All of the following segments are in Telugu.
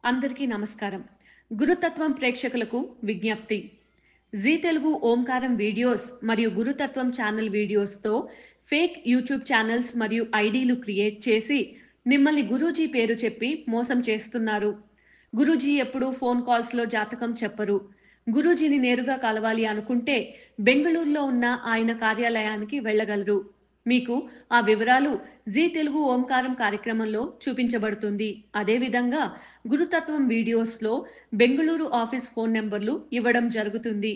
అందరికీ నమస్కారం. గురుతత్వం ప్రేక్షకులకు విజ్ఞప్తి. జీ తెలుగు ఓంకారం వీడియోస్ మరియు గురుతత్వం ఛానల్ వీడియోస్‌తో ఫేక్ యూట్యూబ్ ఛానల్స్ మరియు ఐడీలు క్రియేట్ చేసి మిమ్మల్ని గురూజీ పేరు చెప్పి మోసం చేస్తున్నారు. గురూజీ ఎప్పుడూ ఫోన్ కాల్స్‌లో జాతకం చెప్పరు. గురూజీని నేరుగా కలవాలి అనుకుంటే బెంగుళూరులో ఉన్న ఆయన కార్యాలయానికి వెళ్ళగలరు. మీకు ఆ వివరాలు జీ తెలుగు ఓంకారం కార్యక్రమంలో చూపించబడుతుంది. అదేవిధంగా గురుతత్వం వీడియోస్లో బెంగుళూరు ఆఫీస్ ఫోన్ నెంబర్లు ఇవ్వడం జరుగుతుంది.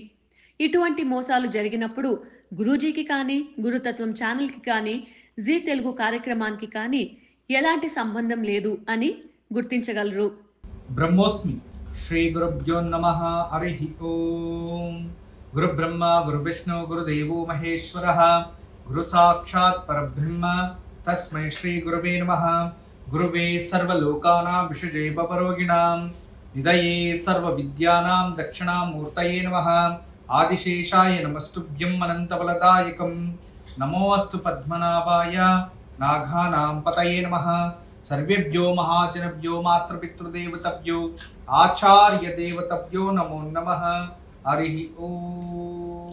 ఇటువంటి మోసాలు జరిగినప్పుడు గురూజీకి కానీ గురుతత్వం ఛానల్కి కానీ జీ తెలుగు కార్యక్రమానికి కానీ ఎలాంటి సంబంధం లేదు అని గుర్తించగలరు. బ్రహ్మోస్మి శ్రీ గురుభ్యో నమః. హరి ఓం. గురు బ్రహ్మ గురు విష్ణు గురుదేవో మహేశ్వరః గురు సాక్షాత్ పరబ్రహ్మ తస్మై శ్రీ గురవే నమః. గురువే సర్వలోకానాం విషజే పరోగిణాం నిదయే సర్వ విద్యానాం దక్షిణామూర్తయే నమః. ఆదిశేషాయ నమస్తుభ్యం అనంతబలదాయకం. నమోऽस्तु పద్మనాభాయ నాఘానాం పతయే నమః. సర్వేభ్యో మహాజనభ్యో మాతృపితృదేవతభ్యో ఆచార్య దేవతభ్యో నమో నమః. హరి ఓం.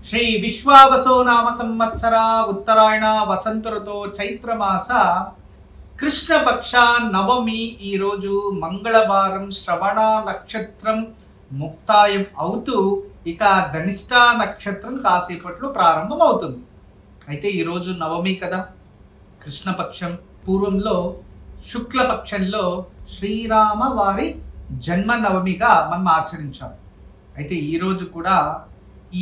శ్రీ విశ్వావసో నామ సంవత్సర ఉత్తరాయణ వసంత ఋతో చైత్రమాస కృష్ణపక్ష నవమి. ఈరోజు మంగళవారం. శ్రవణ నక్షత్రం ముక్తాయం అవుతూ ఇక ధనిష్ట నక్షత్రం కాసేపట్లో ప్రారంభం అవుతుంది. అయితే ఈరోజు నవమి కదా, కృష్ణపక్షం. పూర్వంలో శుక్లపక్షంలో శ్రీరామ వారి జన్మ నవమిగా మనం ఆచరించాం. అయితే ఈరోజు కూడా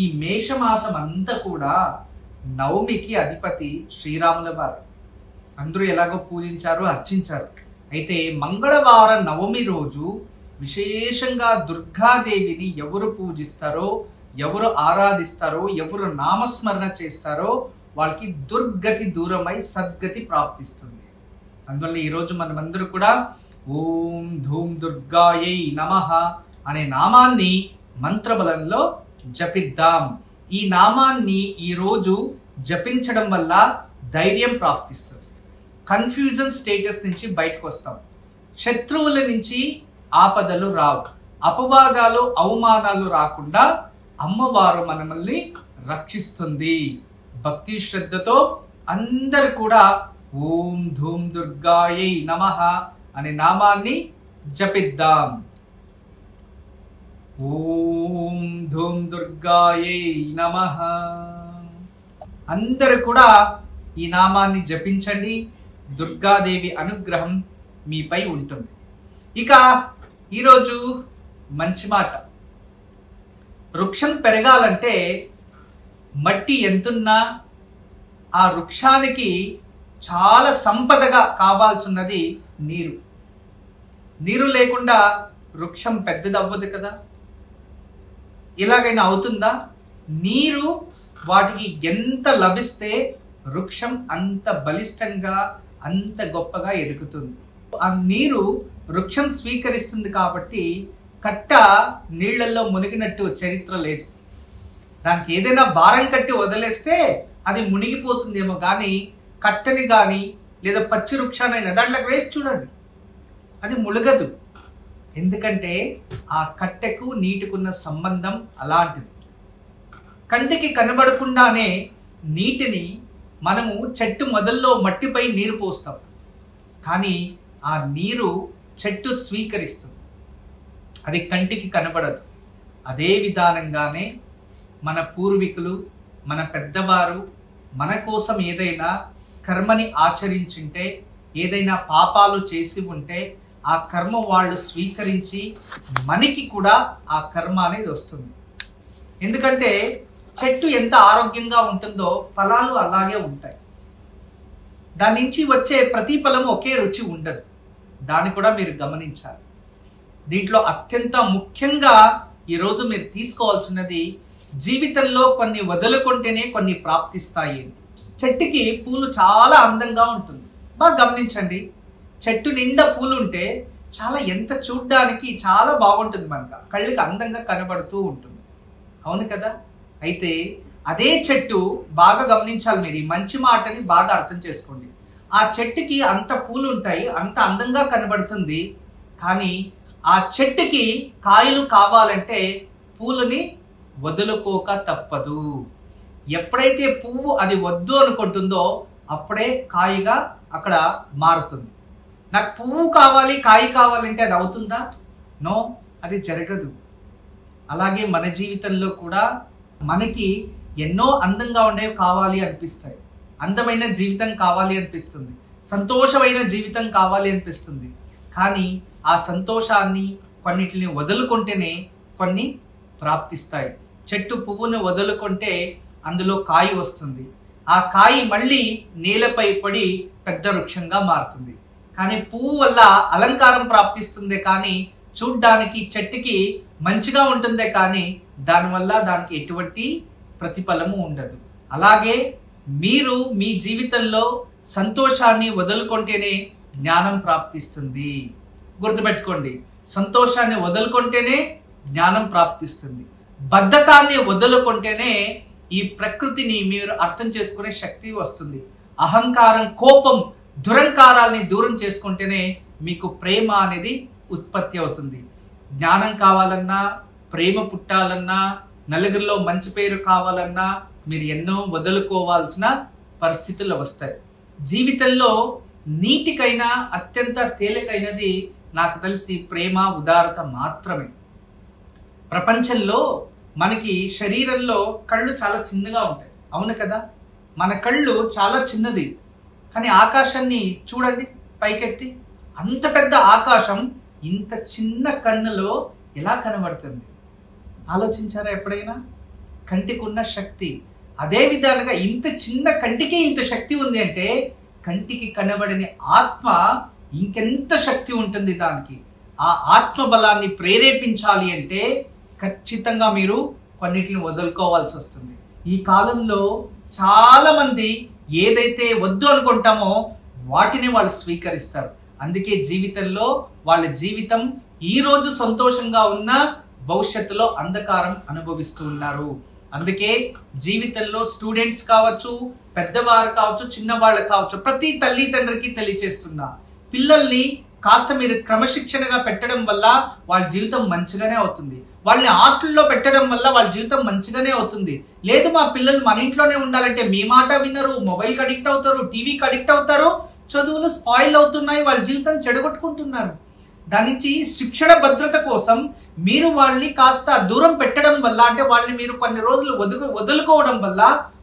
ఈ మేషమాసం అంతా కూడా నవమికి అధిపతి శ్రీరాముల వారు. అందరూ ఎలాగో పూజించారు, అర్చించారు. అయితే మంగళవార నవమి రోజు విశేషంగా దుర్గాదేవిని ఎవరు పూజిస్తారో, ఎవరు ఆరాధిస్తారో, ఎవరు నామస్మరణ చేస్తారో వాళ్ళకి దుర్గతి దూరమై సద్గతి ప్రాప్తిస్తుంది. అందువల్ల ఈరోజు మనమందరూ కూడా ఓం ధూం దుర్గాయై నమః అనే నామాన్ని మంత్రబలంలో జపిద్దాం. ఈ నామాన్ని ఈరోజు జపించడం వల్ల ధైర్యం ప్రాప్తిస్తుంది. కన్ఫ్యూజన్ స్టేటస్ నుంచి బయటకు వస్తాం. శత్రువుల నుంచి ఆపదలు రావు. అపవాదాలు అవమానాలు రాకుండా అమ్మవారు మనల్ని రక్షిస్తుంది. భక్తి శ్రద్ధతో అందరు కూడా ఓం ధూం దుర్గాయై నమః అనే నామాన్ని జపిద్దాం. ఓం ధూం దుర్గాయై నమః. అందరూ కూడా ఈ నామాన్ని జపించండి. దుర్గాదేవి అనుగ్రహం మీపై ఉంటుంది. ఇక ఈరోజు మంచి మాట. వృక్షం పెరగాలంటే మట్టి ఎంతున్నా ఆ వృక్షానికి చాలా సంపదగా కావాల్సినది నీరు. నీరు లేకుండా వృక్షం పెద్దదవ్వదు కదా. ఇలాగైనా అవుతుందా? నీరు వాటికి ఎంత లభిస్తే వృక్షం అంత బలిష్టంగా అంత గొప్పగా ఎదుగుతుంది. ఆ నీరు వృక్షం స్వీకరిస్తుంది కాబట్టి కట్ట నీళ్లలో మునిగినట్టు చరిత్ర లేదు. దానికి ఏదైనా భారం కట్టి వదిలేస్తే అది మునిగిపోతుందేమో కానీ కట్టని కానీ లేదా పచ్చి వృక్షానైనా దాంట్లోకి వేసి చూడండి, అది ములగదు. ఎందుకంటే ఆ కట్టెకు నీటికున్న సంబంధం అలాంటిది. కంటికి కనబడకుండానే నీటిని మనము చెట్టు మొదల్లో మట్టిపై నీరు పోస్తాం, కానీ ఆ నీరు చెట్టు స్వీకరిస్తుంది. అది కంటికి కనబడదు. అదే విధానంగానే మన పూర్వీకులు, మన పెద్దవారు మన కోసం ఏదైనా కర్మని ఆచరించుంటే, ఏదైనా పాపాలు చేసి ఉంటే ఆ కర్మ వాళ్ళు స్వీకరించి మనకి కూడా ఆ కర్మ అనేది వస్తుంది. ఎందుకంటే చెట్టు ఎంత ఆరోగ్యంగా ఉంటుందో ఫలాలు అలాగే ఉంటాయి. దాని నుంచి వచ్చే ప్రతిఫలము ఒకే రుచి ఉండదు. దాన్ని కూడా మీరు గమనించాలి. దీంట్లో అత్యంత ముఖ్యంగా ఈరోజు మీరు తీసుకోవాల్సినది, జీవితంలో కొన్ని వదులుకుంటేనే కొన్ని ప్రాప్తిస్తాయి. చెట్టుకి పూలు చాలా అందంగా ఉంటుంది. బాగా గమనించండి. చెట్టు నిండా పూలు ఉంటే చాలా ఎంత చూడ్డానికి చాలా బాగుంటుంది, మనకు కళ్ళకి అందంగా కనబడుతూ ఉంటుంది. అవును కదా. అయితే అదే చెట్టు బాగా గమనించాలి. మీరు ఈ మంచి మాటని బాగా అర్థం చేసుకోండి. ఆ చెట్టుకి అంత పూలు ఉంటాయి, అంత అందంగా కనబడుతుంది. కానీ ఆ చెట్టుకి కాయలు కావాలంటే పూలని వదులుకోక తప్పదు. ఎప్పుడైతే పువ్వు అది వద్దు అనుకుంటుందో అప్పుడే కాయగా అక్కడ మారుతుంది. నాకు పువ్వు కావాలి, కాయ కావాలంటే అది అవుతుందా? నో, అది జరగదు. అలాగే మన జీవితంలో కూడా మనకి ఎన్నో అందంగా ఉండేవి కావాలి అనిపిస్తాయి, అందమైన జీవితం కావాలి అనిపిస్తుంది, సంతోషమైన జీవితం కావాలి అనిపిస్తుంది. కానీ ఆ సంతోషాన్ని కొన్నిటిని వదులుకుంటేనే కొన్ని ప్రాప్తిస్తాయి. చెట్టు పువ్వును వదులుకుంటే అందులో కాయ వస్తుంది. ఆ కాయ మళ్ళీ నేలపై పడి పెద్ద వృక్షంగా మారుతుంది. కానీ పువ్వు వల్ల అలంకారం ప్రాప్తిస్తుంది, కానీ చూడ్డానికి చెట్టుకి మంచిగా ఉంటుందే కానీ దానివల్ల దానికి ఎటువంటి ప్రతిఫలము ఉండదు. అలాగే మీరు మీ జీవితంలో సంతోషాన్ని వదులుకుంటేనే జ్ఞానం ప్రాప్తిస్తుంది. గుర్తుపెట్టుకోండి, సంతోషాన్ని వదులుకుంటేనే జ్ఞానం ప్రాప్తిస్తుంది. బద్ధకాన్ని వదులుకుంటేనే ఈ ప్రకృతిని మీరు అర్థం చేసుకునే శక్తి వస్తుంది. అహంకారం, కోపం, దురంకారాల్ని దూరం చేసుకుంటేనే మీకు ప్రేమ అనేది ఉత్పత్తి అవుతుంది. జ్ఞానం కావాలన్నా, ప్రేమ పుట్టాలన్నా, నలుగురిలో మంచి పేరు కావాలన్నా మీరు ఎన్నో వదులుకోవాల్సిన పరిస్థితులు వస్తాయి. జీవితంలో నీటికైనా అత్యంత తేలికైనది నాకు తెలిసి ప్రేమ, ఉదారత మాత్రమే. ప్రపంచంలో మనకి శరీరంలో కళ్ళు చాలా చిన్నగా ఉంటాయి, అవును కదా? మన కళ్ళు చాలా చిన్నది, కానీ ఆకాశాన్ని చూడండి పైకెత్తి, అంత పెద్ద ఆకాశం ఇంత చిన్న కన్నులో ఎలా కనబడుతుంది? ఆలోచించారా ఎప్పుడైనా? కంటికి ఉన్న శక్తి అదే విధాలుగా ఇంత చిన్న కంటికి ఇంత శక్తి ఉంది అంటే కంటికి కనబడని ఆత్మ ఇంకెంత శక్తి ఉంటుంది దానికి. ఆ ఆత్మ బలాన్ని ప్రేరేపించాలి అంటే ఖచ్చితంగా మీరు కొన్నిటిని వదులుకోవాల్సి వస్తుంది. ఈ కాలంలో చాలా మంది ఏదైతే వద్దు అనుకుంటామో వాటిని వాళ్ళు స్వీకరిస్తారు. అందుకే జీవితంలో వాళ్ళ జీవితం ఈ రోజు సంతోషంగా ఉన్న భవిష్యత్తులో అంధకారం అనుభవిస్తూ ఉన్నారు. అందుకే జీవితంలో స్టూడెంట్స్ కావచ్చు, పెద్దవారు కావచ్చు, చిన్నవాళ్ళు కావచ్చు, ప్రతి తల్లిదండ్రికి తెలియచేస్తున్నా, పిల్లల్ని కాస్త మీరు క్రమశిక్షణగా పెట్టడం వల్ల వాళ్ళ జీవితం మంచిగానే అవుతుంది. వాళ్ళని హాస్టల్లో పెట్టడం వల్ల వాళ్ళ జీవితం మంచిగానే అవుతుంది. లేదు మా పిల్లలు మన ఇంట్లోనే ఉండాలంటే మీ మాట వినరు, మొబైల్కి అడిక్ట్ అవుతారు, టీవీకి అడిక్ట్ అవుతారు, చదువులు స్పాయిల్ అవుతున్నాయి, వాళ్ళ జీవితం చెడగొట్టుకుంటున్నారు. దాని నుంచి శిక్షణ భద్రత కోసం మీరు వాళ్ళని కాస్త దూరం పెట్టడం వల్ల, అంటే వాళ్ళని మీరు కొన్ని రోజులు వదులుకోవడం వల్ల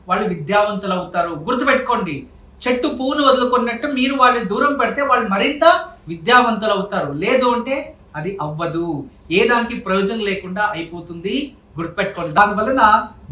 వాళ్ళు విద్యావంతులు అవుతారు. గుర్తుపెట్టుకోండి, చెట్టు పువ్వును వదులుకున్నట్టు మీరు వాళ్ళని దూరం పెడితే వాళ్ళు మరింత విద్యావంతులు అవుతారు. లేదు అంటే అది అవ్వదు, ఏ దానికి ప్రయోజనం లేకుండా అయిపోతుంది. గుర్తుపెట్టుకోండి, దానివలన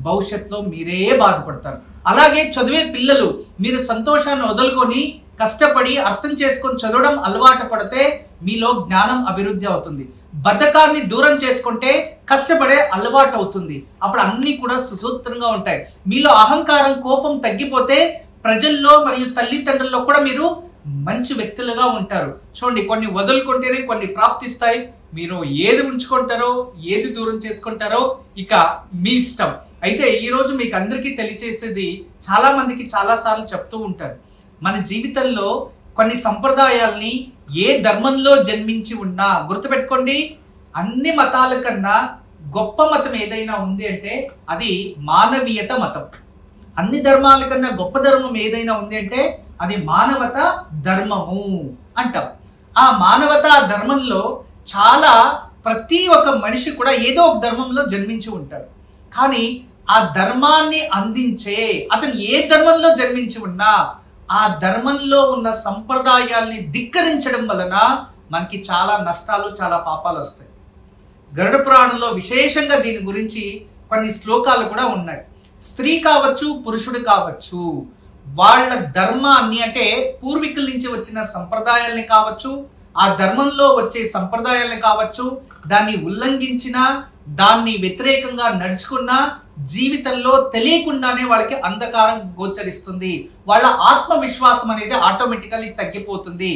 భవిష్యత్తులో మీరే బాధపడతారు. అలాగే చదివే పిల్లలు మీరు సంతోషాన్ని వదులుకొని కష్టపడి అర్థం చేసుకొని చదవడం అలవాటు పడితే మీలో జ్ఞానం అభివృద్ధి అవుతుంది. బద్ధకాన్ని దూరం చేసుకుంటే కష్టపడే అలవాటు అవుతుంది. అప్పుడు అన్ని కూడా సుసూత్రంగా ఉంటాయి. మీలో అహంకారం, కోపం తగ్గిపోతే ప్రజల్లో మరియు తల్లిదండ్రుల్లో కూడా మీరు మంచి వ్యక్తులుగా ఉంటారు. చూడండి, కొన్ని వదులుకుంటేనే కొన్ని ప్రాప్తిస్తాయి. మీరు ఏది ఉంచుకుంటారో, ఏది దూరం చేసుకుంటారో ఇక మీ ఇష్టం. అయితే ఈ రోజు మీకు అందరికీ తెలియచేసేది, చాలా మందికి చాలా సార్లు చెప్తూ ఉంటారు, మన జీవితంలో కొన్ని సంప్రదాయాల్ని ఏ ధర్మంలో జన్మించి ఉన్నా, గుర్తుపెట్టుకోండి, అన్ని మతాల కన్నా గొప్ప మతం ఏదైనా ఉంది అంటే అది మానవీయత మతం. అన్ని ధర్మాల కన్నా గొప్ప ధర్మం ఏదైనా ఉంది అంటే అది మానవత ధర్మము అంటాం. ఆ మానవతా ధర్మంలో చాలా ప్రతి ఒక్క మనిషి కూడా ఏదో ఒక ధర్మంలో జన్మించి ఉంటారు. కానీ ఆ ధర్మాన్ని అందించే అతను ఏ ధర్మంలో జన్మించి ఉన్నా ఆ ధర్మంలో ఉన్న సంప్రదాయాల్ని ధిక్కరించడం వలన మనకి చాలా నష్టాలు, చాలా పాపాలు వస్తాయి. గరుడ పురాణంలో విశేషంగా దీని గురించి కొన్ని శ్లోకాలు కూడా ఉన్నాయి. స్త్రీ కావచ్చు, పురుషుడు కావచ్చు, వాళ్ళ ధర్మాన్ని, అంటే పూర్వీకుల నుంచి వచ్చిన సంప్రదాయాల్ని కావచ్చు, ఆ ధర్మంలో వచ్చే సంప్రదాయాల్ని కావచ్చు, దాన్ని ఉల్లంఘించిన, దాన్ని వ్యతిరేకంగా నడుచుకున్న జీవితంలో తెలియకుండానే వాళ్ళకి అంధకారం గోచరిస్తుంది. వాళ్ళ ఆత్మవిశ్వాసం అనేది ఆటోమేటికల్లీ తగ్గిపోతుంది.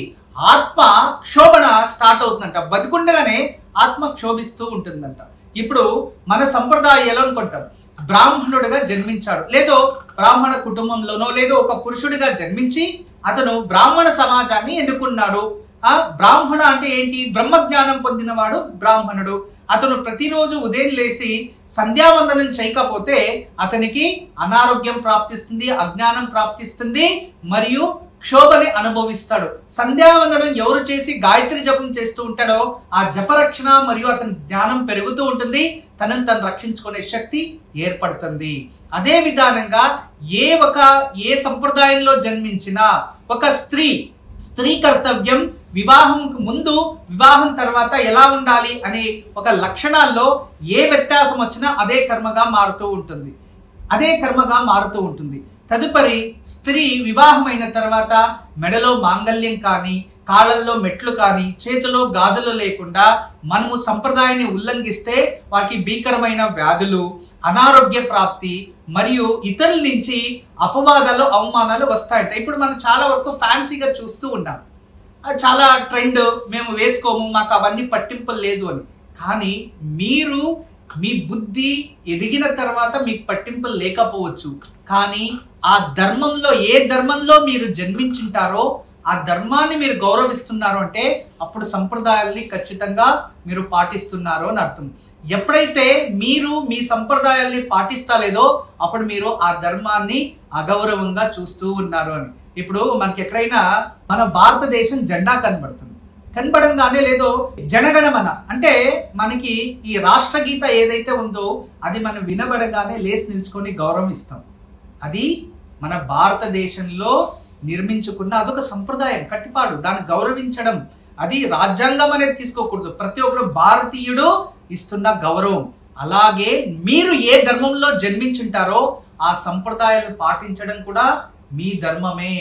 ఆత్మ క్షోభణ స్టార్ట్ అవుతుందంట. బతికుండగానే ఆత్మ క్షోభిస్తూ ఉంటుందంట. ఇప్పుడు మన సంప్రదాయాలు అనుకుంటాం, బ్రాహ్మణుడిగా జన్మించాడు, లేదో బ్రాహ్మణ కుటుంబంలోనో లేదో ఒక పురుషుడిగా జన్మించి అతను బ్రాహ్మణ సమాజాన్ని ఎన్నుకున్నాడు. ఆ బ్రాహ్మణ అంటే ఏంటి? బ్రహ్మజ్ఞానం పొందినవాడు బ్రాహ్మణుడు. అతను ప్రతిరోజు ఉదయం లేచి సంధ్యావందనం చేయకపోతే అతనికి అనారోగ్యం ప్రాప్తిస్తుంది, అజ్ఞానం ప్రాప్తిస్తుంది, మరియు క్షోభని అనుభవిస్తాడు. సంధ్యావందనం ఎవరు చేసి గాయత్రి జపం చేస్తూ ఉంటాడో ఆ జపరక్షణ మరియు అతని జ్ఞానం పెరుగుతూ ఉంటుంది, తనను తను రక్షించుకునే శక్తి ఏర్పడుతుంది. అదే విధానంగా ఏ సంప్రదాయంలో జన్మించిన ఒక స్త్రీ కర్తవ్యం వివాహంకు ముందు, వివాహం తర్వాత ఎలా ఉండాలి అనే ఒక లక్షణాల్లో ఏ వ్యత్యాసం వచ్చినా అదే కర్మగా మారుతూ ఉంటుంది. తదుపరి స్త్రీ వివాహమైన తర్వాత మెడలో మాంగళ్యం కానీ, కాళ్ళల్లో మెట్లు కానీ, చేతిలో గాజులు లేకుండా మనము సంప్రదాయాన్ని ఉల్లంఘిస్తే వారికి భీకరమైన వ్యాధులు, అనారోగ్య ప్రాప్తి మరియు ఇతరుల నుంచి అపవాదాలు, అవమానాలు వస్తాయంట. ఇప్పుడు మనం చాలా వరకు ఫ్యాన్సీగా చూస్తూ ఉన్నాం, చాలా ట్రెండ్, మేము వేసుకోము, మాకు అవన్నీ పట్టింపులు లేదు అని. కానీ మీరు మీ బుద్ధి ఎదిగిన తర్వాత మీకు పట్టింపులు లేకపోవచ్చు, కానీ ఆ ధర్మంలో ఏ ధర్మంలో మీరు జన్మించుంటారో ఆ ధర్మాన్ని మీరు గౌరవిస్తున్నారు అంటే అప్పుడు సంప్రదాయాల్ని ఖచ్చితంగా మీరు పాటిస్తున్నారు అని అర్థం. ఎప్పుడైతే మీరు మీ సంప్రదాయాల్ని పాటిస్తలేదో అప్పుడు మీరు ఆ ధర్మాన్ని అగౌరవంగా చూస్తూ ఉన్నారు అని. ఇప్పుడు మనకి ఎక్కడైనా మన భారతదేశం జెండా కనబడంగానే లేదో జనగణమన అంటే మనకి ఈ రాష్ట్రగీత ఏదైతే ఉందో అది మనం వినబడగానే లేచి నిల్చుకొని గౌరవిస్తాం. అది మన భారతదేశంలో నిర్మించుకున్న అదొక సంప్రదాయం, కట్టిపాడు, దాన్ని గౌరవించడం. అది రాజ్యాంగం అనేది తీసుకోకూడదు, ప్రతి ఒక్కరు భారతీయుడు ఇస్తున్న గౌరవం. అలాగే మీరు ఏ ధర్మంలో జన్మించుంటారో ఆ సంప్రదాయాలను పాటించడం కూడా మీ ధర్మమే.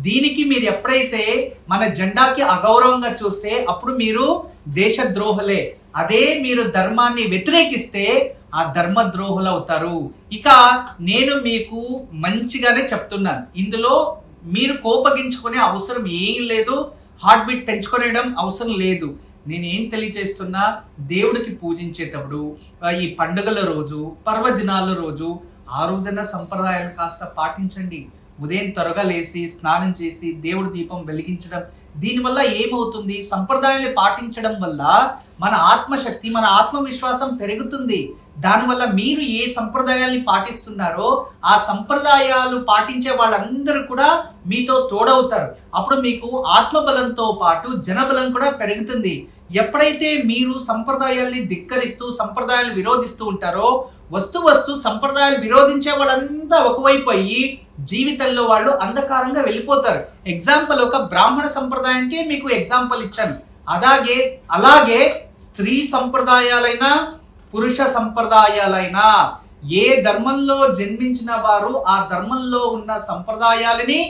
దీనికి మీరు ఎప్పుడైతే మన జెండాకి అగౌరవంగా చూస్తే అప్పుడు మీరు దేశద్రోహులే. అదే మీరు ధర్మాన్ని వ్యతిరేకిస్తే ఆ ధర్మద్రోహులు అవుతారు. ఇక నేను మీకు మంచిగానే చెప్తున్నాను, ఇందులో మీరు కోపగించుకునే అవసరం ఏం లేదు, హార్ట్ బీట్ పెంచుకునేయడం అవసరం లేదు. నేనేం తెలియజేస్తున్నా, దేవుడికి పూజించేటప్పుడు, ఈ పండుగల రోజు, పర్వదినాల రోజు, ఆ రోజున సంప్రదాయాలు కాస్త పాటించండి. ఉదయం త్వరగా లేచి స్నానం చేసి దేవుడి దీపం వెలిగించడం. దీనివల్ల ఏమవుతుంది? సంప్రదాయాన్ని పాటించడం వల్ల మన ఆత్మశక్తి, మన ఆత్మవిశ్వాసం పెరుగుతుంది. దానివల్ల మీరు ఏ సంప్రదాయాల్ని పాటిస్తున్నారో ఆ సంప్రదాయాలు పాటించే వాళ్ళందరూ కూడా మీతో తోడవుతారు. అప్పుడు మీకు ఆత్మబలంతో పాటు జనబలం కూడా పెరుగుతుంది. ఎప్పుడైతే మీరు సంప్రదాయాల్ని ధిక్కరిస్తూ సంప్రదాయాలు విరోధిస్తూ ఉంటారో వస్తు సంప్రదాయాలు విరోధించే వాళ్ళంతా ఒకవైపు అయ్యి జీవితంలో వాళ్ళు అంధకారంగా వెళ్ళిపోతారు. ఎగ్జాంపుల్ ఒక బ్రాహ్మణ సంప్రదాయానికి మీకు ఎగ్జాంపుల్ ఇచ్చాను. అలాగే స్త్రీ సంప్రదాయాలైనా పురుష సంప్రదాయాలైనా ఏ ధర్మంలో జన్మించిన వారు ఆ ధర్మంలో ఉన్న సంప్రదాయాలని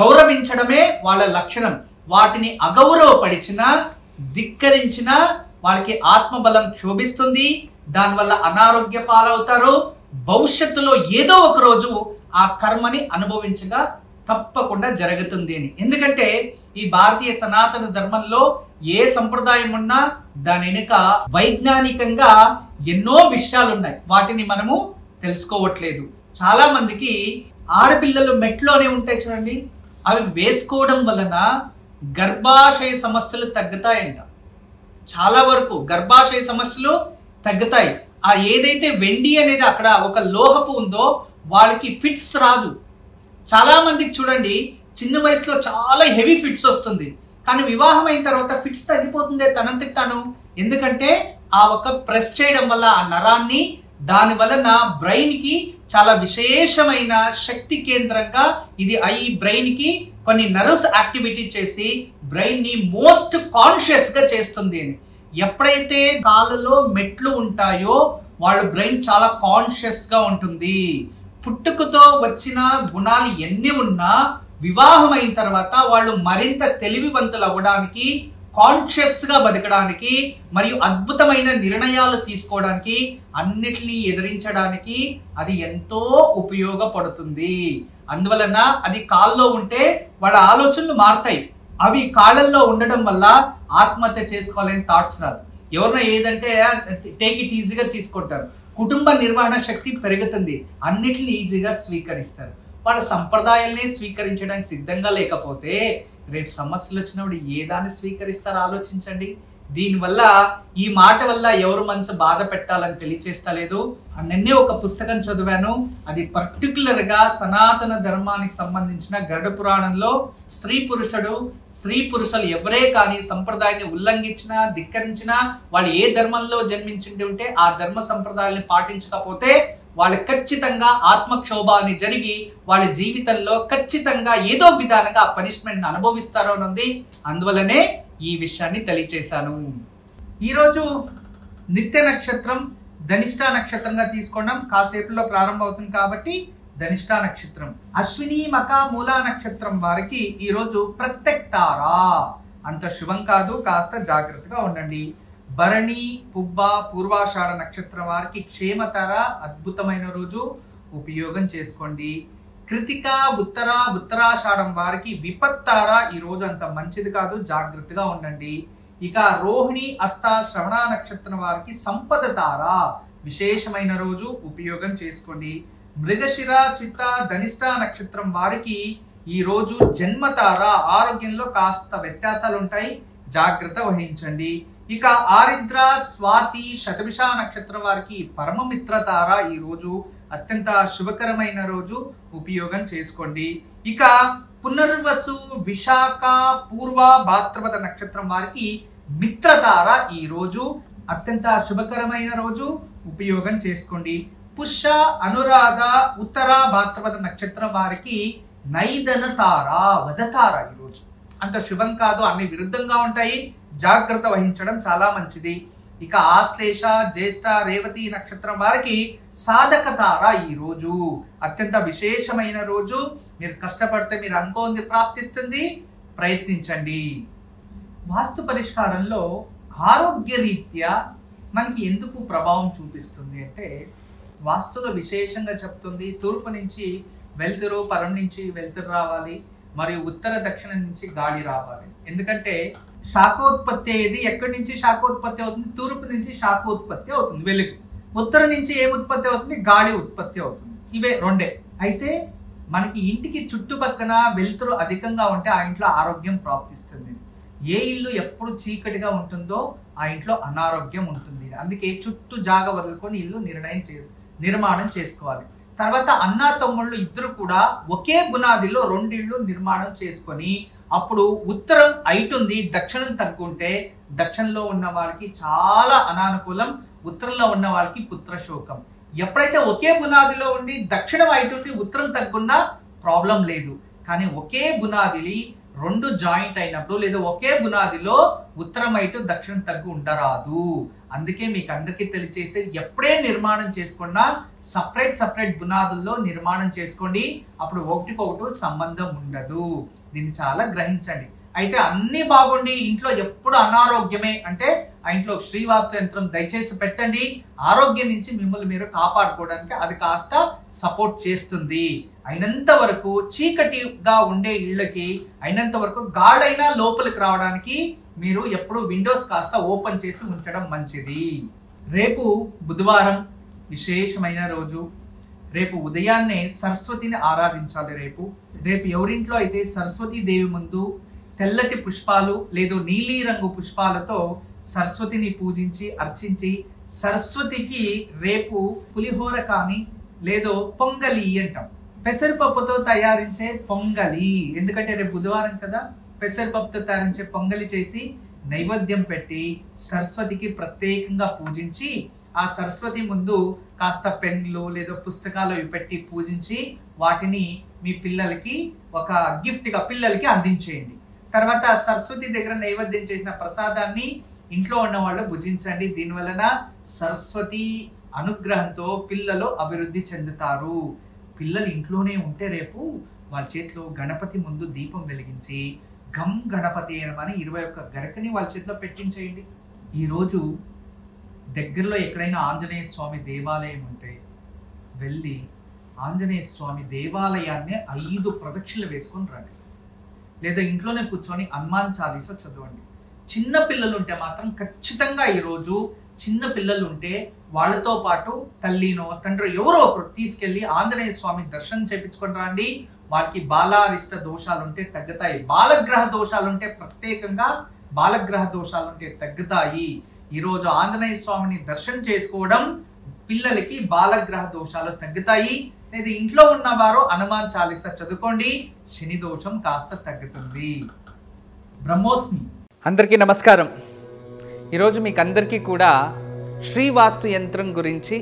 గౌరవించడమే వాళ్ళ లక్షణం. వాటిని అగౌరవపరిచినా ధిక్కరించినా వాళ్ళకి ఆత్మబలం క్షోభిస్తుంది, దానివల్ల అనారోగ్య పాలవుతారు. భవిష్యత్తులో ఏదో ఒక రోజు ఆ కర్మని అనుభవించగా తప్పకుండా జరుగుతుంది అని. ఎందుకంటే ఈ భారతీయ సనాతన ధర్మంలో ఏ సంప్రదాయం ఉన్నా దాని వెనుక వైజ్ఞానికంగా ఎన్నో విషయాలు ఉన్నాయి, వాటిని మనము తెలుసుకోవట్లేదు. చాలా మందికి ఆడపిల్లలు మెట్లోనే ఉంటాయి చూడండి, అవి వేసుకోవడం వలన గర్భాశయ సమస్యలు తగ్గుతాయంట. చాలా వరకు గర్భాశయ సమస్యలు తగ్గుతాయి. ఆ ఏదైతే వెండి అనేది అక్కడ ఒక లోహపు ఉందో వాళ్ళకి ఫిట్స్ రాదు. చాలా మందికి చూడండి చిన్న వయసులో చాలా హెవీ ఫిట్స్ వస్తుంది, కానీ వివాహం అయిన తర్వాత ఫిట్స్ తగ్గిపోతుంది తనంతకు తాను. ఎందుకంటే ఆ ఒక ప్రెస్ చేయడం వల్ల ఆ నరాన్ని, దాని వలన బ్రెయిన్ కి చాలా విశేషమైన శక్తి కేంద్రంగా ఇది అయి బ్రెయిన్ కి కొన్ని నర్వ్స్ యాక్టివిటీ చేసి బ్రెయిన్ ని మోస్ట్ కాన్షియస్ గా చేస్తుంది అని. ఎప్పుడైతే కాళ్ళలో మెట్లు ఉంటాయో వాళ్ళ బ్రెయిన్ చాలా కాన్షియస్ గా ఉంటుంది. పుట్టుకతో వచ్చిన గుణాలు ఎన్ని ఉన్నా వివాహం అయిన తర్వాత వాళ్ళు మరింత తెలివివంతులు అవ్వడానికి, కాన్షియస్ గా బతకడానికి మరియు అద్భుతమైన నిర్ణయాలు తీసుకోవడానికి, అన్నిటినీ ఎదిరించడానికి అది ఎంతో ఉపయోగపడుతుంది. అందువలన అది కాళ్ళలో ఉంటే వాళ్ళ ఆలోచనలు మారుతాయి. అవి కాళ్ళల్లో ఉండడం వల్ల ఆత్మహత్య చేసుకోవాలని థాట్స్ రాదు. ఎవరన్నా ఏదంటే టేక్ ఇట్ ఈజీగా తీసుకుంటారు. కుటుంబ నిర్వహణ శక్తి పెరుగుతుంది, అన్నిటిని ఈజీగా స్వీకరిస్తారు. వాళ్ళ సంప్రదాయాల్ని స్వీకరించడానికి సిద్ధంగా లేకపోతే రేపు సమస్యలు వచ్చినప్పుడు ఏ దాన్ని స్వీకరిస్తారో ఆలోచించండి. దీనివల్ల ఈ మాట వల్ల ఎవరు మనసు బాధ పెట్టాలని తెలియచేస్తలేదు. నిన్నే ఒక పుస్తకం చదివాను, అది పర్టికులర్ గా సనాతన ధర్మానికి సంబంధించిన గరుడ పురాణంలో స్త్రీ పురుషులు ఎవరే కానీ సంప్రదాయాన్ని ఉల్లంఘించినా ధిక్కరించినా వాళ్ళు ఏ ధర్మంలో జన్మించి ఉంటే ఆ ధర్మ సంప్రదాయాన్ని పాటించకపోతే వాళ్ళు ఖచ్చితంగా ఆత్మక్షోభాన్ని జరిగి వాళ్ళ జీవితంలో ఖచ్చితంగా ఏదో విధానంగా ఆ పనిష్మెంట్ అనుభవిస్తారో అని ఉంది. అందువల్లనే ఈ విషయాన్ని తెలియచేశాను. ఈరోజు నిత్య నక్షత్రం ధనిష్ట నక్షత్రంగా తీసుకున్నాం. కాసేపులో ప్రారంభం అవుతుంది కాబట్టి ధనిష్ట నక్షత్రం. అశ్విని మక మూల నక్షత్రం వారికి ఈరోజు ప్రత్యక్తారా అంత శుభం కాదు, కాస్త జాగ్రత్తగా ఉండండి. భరణి పుబ్బ పూర్వాషాఢ నక్షత్రం వారికి క్షేమతార అద్భుతమైన రోజు, ఉపయోగం చేసుకోండి. కృతిక ఉత్తరాషాఢం వారికి విపత్తార ఈ రోజు అంత మంచిది కాదు, జాగ్రత్తగా ఉండండి. ఇక రోహిణి అస్త శ్రవణ నక్షత్రం వారికి సంపద తార విశేషమైన రోజు, ఉపయోగం చేసుకోండి. మృగశిర చిత్త ధనిష్ట నక్షత్రం వారికి ఈ రోజు జన్మతార, ఆరోగ్యంలో కాస్త వ్యత్యాసాలు ఉంటాయి, జాగ్రత్త వహించండి. ఇక ఆరిద్ర స్వాతి శతభిష నక్షత్రం వారికి పరమమిత్రతార ఈ రోజు అత్యంత శుభకరమైన రోజు, ఉపయోగం చేసుకోండి. ఇక పునర్వసు విశాఖ పూర్వ భాద్రపద నక్షత్రం వారికి మిత్రతార ఈ రోజు అత్యంత శుభకరమైన రోజు, ఉపయోగం చేసుకోండి. పుష్య అనురాధ ఉత్తర భాద్రపద నక్షత్రం వారికి నైదన తార వదతార ఈ రోజు అంత శుభం కాదు, అన్ని విరుద్ధంగా ఉంటాయి, జాగ్రత్త వహించడం చాలా మంచిది. ఇక ఆశ్లేష జ్యేష్ఠ రేవతి నక్షత్రం వారికి సాధక తార ఈ రోజు అత్యంత విశేషమైన రోజు. మీరు కష్టపడితే మీరు అనుకోంది ప్రాప్తిస్తుంది, ప్రయత్నించండి. వాస్తు పరిష్కారంలో ఆరోగ్య రీత్యా మనకి ఎందుకు ప్రభావం చూపిస్తుంది అంటే, వాస్తులో విశేషంగా చెప్తుంది తూర్పు నుంచి వెలుతురు, పరం నుంచి వెలుతురు రావాలి, మరియు ఉత్తర దక్షిణం నుంచి గాలి రావాలి. ఎందుకంటే శాఖోత్పత్తి అయ్యేది ఎక్కడి నుంచి శాఖోత్పత్తి అవుతుంది? తూర్పు నుంచి శాఖోత్పత్తి అవుతుంది వెలుగు. ఉత్తరం నుంచి ఏం ఉత్పత్తి అవుతుంది? గాలి ఉత్పత్తి అవుతుంది. ఇవే రెండే. అయితే మనకి ఇంటికి చుట్టుపక్కన వెలుతురు అధికంగా ఉంటే ఆ ఇంట్లో ఆరోగ్యం ప్రాప్తిస్తుంది. ఏ ఇల్లు ఎప్పుడు చీకటిగా ఉంటుందో ఆ ఇంట్లో అనారోగ్యం ఉంటుంది. అందుకే చుట్టూ జాగ వదులుకొని ఇల్లు నిర్మాణం చేసుకోవాలి. తర్వాత అన్నా తమ్ముళ్ళు ఇద్దరు కూడా ఒకే బునాదిలో రెండిళ్ళు నిర్మాణం చేసుకొని, అప్పుడు ఉత్తరం అయితుంది, దక్షిణం తగ్గుంటే దక్షిణంలో ఉన్న వాళ్ళకి చాలా అనానుకూలం, ఉత్తరంలో ఉన్న వాళ్ళకి పుత్రశోకం. ఎప్పుడైతే ఒకే బునాదిలో ఉండి దక్షిణం అయిటుండి ఉత్తరం తగ్గున్నా ప్రాబ్లం లేదు. కానీ ఒకే బునాదిలి రెండు జాయింట్ అయినప్పుడు, లేదా ఒకే బునాదిలో ఉత్తరం అయిటు దక్షిణం తగ్గు ఉండరాదు. అందుకే మీకు అందరికీ తెలియచేసేది, ఎప్పుడే నిర్మాణం చేసుకున్నా సపరేట్ బునాదుల్లో నిర్మాణం చేసుకోండి. అప్పుడు ఒకటికొకటి సంబంధం ఉండదు. దీన్ని చాలా గ్రహించండి. అయితే అన్ని బాగుండి ఇంట్లో ఎప్పుడు అనారోగ్యమే అంటే ఆ ఇంట్లో శ్రీవాస్తు యంత్రం దయచేసి పెట్టండి. ఆరోగ్యం నుంచి మిమ్మల్ని మీరు కాపాడుకోవడానికి అది కాస్త సపోర్ట్ చేస్తుంది. అయినంత వరకు చీకటిగా ఉండే ఇళ్ళకి అయినంత వరకు గాడైనా లోపలికి రావడానికి మీరు ఎప్పుడు విండోస్ కాస్త ఓపెన్ చేసి ఉంచడం మంచిది. రేపు బుధవారం విశేషమైన రోజు. రేపు ఉదయాన్నే సరస్వతిని ఆరాధించాలి. రేపు ఎవరింట్లో అయితే సరస్వతీ దేవి ముందు తెల్లటి పుష్పాలు లేదా నీలి రంగు పుష్పాలతో సరస్వతిని పూజించి అర్చించి, సరస్వతికి రేపు పులిహోర కానీ లేదో పొంగలి అంటాం, పెసరపప్పుతో తయారించే పొంగలి. ఎందుకంటే రేపు బుధవారం కదా, పెసరపప్పుతో తయారించే పొంగలి చేసి నైవేద్యం పెట్టి సరస్వతికి ప్రత్యేకంగా పూజించి, ఆ సరస్వతి ముందు కాస్త పెన్లు లేదా పుస్తకాలు పెట్టి పూజించి వాటిని మీ పిల్లలకి ఒక గిఫ్ట్ గా పిల్లలకి అందించేయండి. తర్వాత సరస్వతి దగ్గర నైవేద్యం చేసిన ప్రసాదాన్ని ఇంట్లో ఉన్న వాళ్ళు భుజించండి. దీనివలన సరస్వతి అనుగ్రహంతో పిల్లలు అభివృద్ధి చెందుతారు. పిల్లలు ఇంట్లోనే ఉంటే రేపు వాళ్ళ చేతిలో గణపతి ముందు దీపం వెలిగించి గం గణపతి అని 21 గరకని వాళ్ళ చేతిలో పెట్టించేయండి. ఈరోజు దగ్గరలో ఎక్కడైనా ఆంజనేయ స్వామి దేవాలయం ఉంటే వెళ్ళి ఆంజనేయ స్వామి దేవాలయాన్ని 5 ప్రదక్షిణలు వేసుకొని రండి. లేదా ఇంట్లోనే కూర్చొని హనుమాన్ చాలీసా చదవండి. చిన్న పిల్లలు ఉంటే మాత్రం ఖచ్చితంగా ఈరోజు చిన్న పిల్లలు ఉంటే వాళ్ళతో పాటు తల్లినో తండ్రి ఎవరో ఒకరు తీసుకెళ్లి ఆంజనేయ స్వామి దర్శనం చేయించుకొని రండి. వారికి బాలారిష్ట దోషాలు ఉంటే తగ్గుతాయి. బాలగ్రహ దోషాలు ఉంటే ప్రత్యేకంగా బాలగ్రహ దోషాలు ఉంటే తగ్గుతాయి. ఈరోజు ఆంజనేయ స్వామిని దర్శనం చేసుకోవడం పిల్లలకి బాలగ్రహ దోషాలు తగ్గుతాయి. లేదా ఇంట్లో ఉన్నవారు హనుమాన్ చాలీసా చదువుకోండి, శని దోషం కాస్త తగ్గుతుంది. బ్రహ్మోస్మి. అందరికీ నమస్కారం. ఈరోజు మీకు అందరికీ కూడా శ్రీవాస్తు యంత్రం గురించి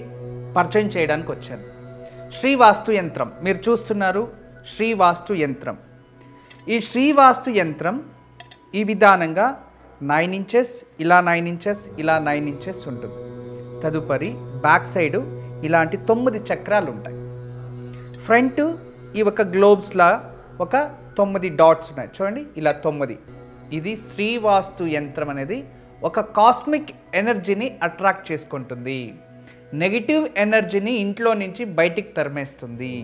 పరిచయం చేయడానికి వచ్చాను. శ్రీవాస్తు యంత్రం మీరు చూస్తున్నారు. శ్రీవాస్తు యంత్రం, ఈ శ్రీవాస్తు యంత్రం ఈ విధానంగా 9 ఇంచెస్, ఇలా 9 ఇంచెస్, ఇలా 9 ఇంచెస్ ఉంటుంది. తదుపరి బ్యాక్ సైడు ఇలాంటి 9 చక్రాలు ఉంటాయి. ఫ్రంట్ ఈ ఒక గ్లోబ్స్లా ఒక 9 డాట్స్ ఉన్నాయి చూడండి, ఇలా 9. ఇది శ్రీవాస్తు యంత్రం అనేది ఒక కాస్మిక్ ఎనర్జీని అట్రాక్ట్ చేసుకుంటుంది. నెగిటివ్ ఎనర్జీని ఇంట్లో నుంచి బయటికి తరిమేస్తుంది.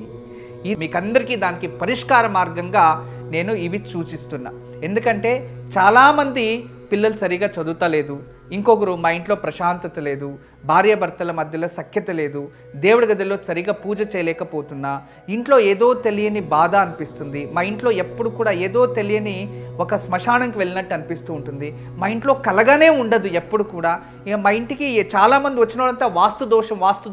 ఇది మీకు అందరికీ దానికి పరిష్కార మార్గంగా నేను ఇవి సూచిస్తున్నా. ఎందుకంటే చాలామంది పిల్లలు సరిగా చదువుతలేదు, ఇంకొకరు మా ఇంట్లో ప్రశాంతత లేదు, భార్యాభర్తల మధ్యలో సఖ్యత లేదు, దేవుడి గదిలో సరిగా పూజ చేయలేకపోతున్నా, ఇంట్లో ఏదో తెలియని బాధ అనిపిస్తుంది, మా ఇంట్లో ఎప్పుడు కూడా ఏదో తెలియని ఒక శ్మశానంకి వెళ్ళినట్టు అనిపిస్తూ ఉంటుంది, మా ఇంట్లో కలగానే ఉండదు ఎప్పుడు కూడా. ఇక మా ఇంటికి చాలామంది వచ్చిన వాళ్ళంతా వాస్తు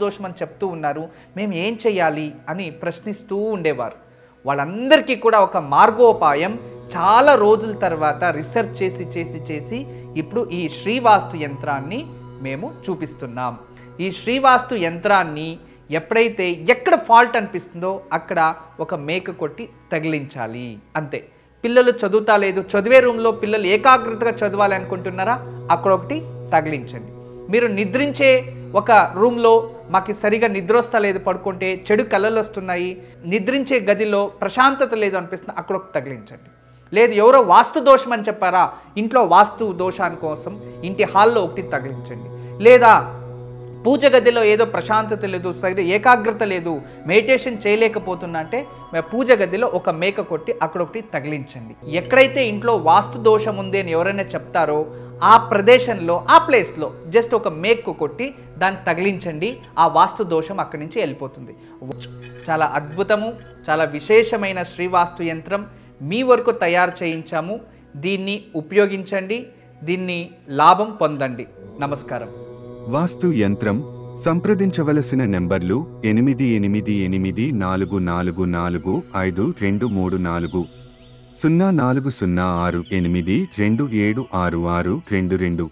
దోషం అని చెప్తూ ఉన్నారు, మేము ఏం చేయాలి అని ప్రశ్నిస్తూ ఉండేవారు. వాళ్ళందరికీ కూడా ఒక మార్గోపాయం చాలా రోజుల తర్వాత రీసెర్చ్ చేసి ఇప్పుడు ఈ శ్రీవాస్తు యంత్రాన్ని మేము చూపిస్తున్నాం. ఈ శ్రీవాస్తు యంత్రాన్ని ఎప్పుడైతే ఎక్కడ ఫాల్ట్ అనిపిస్తుందో అక్కడ ఒక మేక కొట్టి తగిలించాలి, అంతే. పిల్లలు చదువుతా లేదు, చదివే రూమ్లో పిల్లలు ఏకాగ్రతగా చదవాలి అనుకుంటున్నారా, అక్కడ ఒకటి తగిలించండి. మీరు నిద్రించే ఒక రూమ్లో మాకు సరిగా నిద్ర వస్తలేదు, పడుకుంటే చెడు కళలు వస్తున్నాయి, నిద్రించే గదిలో ప్రశాంతత లేదు అనిపిస్తుంది, అక్కడ ఒకటి తగిలించండి. లేదు ఎవరో వాస్తు దోషం అని చెప్పారా, ఇంట్లో వాస్తు దోషాని కోసం ఇంటి హాల్లో ఒకటి తగిలించండి. లేదా పూజ గదిలో ఏదో ప్రశాంతత లేదు, సరిగ్గా ఏకాగ్రత లేదు, మెడిటేషన్ చేయలేకపోతున్నా అంటే పూజ గదిలో ఒక మేక కొట్టి అక్కడ ఒకటి తగిలించండి. ఎక్కడైతే ఇంట్లో వాస్తు దోషం ఉంది అని ఎవరైనా చెప్తారో ఆ ప్రదేశంలో ఆ ప్లేస్లో జస్ట్ ఒక మేకు కొట్టి దాన్ని తగిలించండి, ఆ వాస్తు దోషం అక్కడి నుంచి వెళ్ళిపోతుంది. చాలా అద్భుతము, చాలా విశేషమైన శ్రీవాస్తు యంత్రం మీ వరకు తయారు చేయించాము. దీన్ని ఉపయోగించండి, దీన్ని లాభం పొందండి. నమస్కారం. వాస్తు యంత్రం సంప్రదించవలసిన నెంబర్లు 8884452344 040682766622.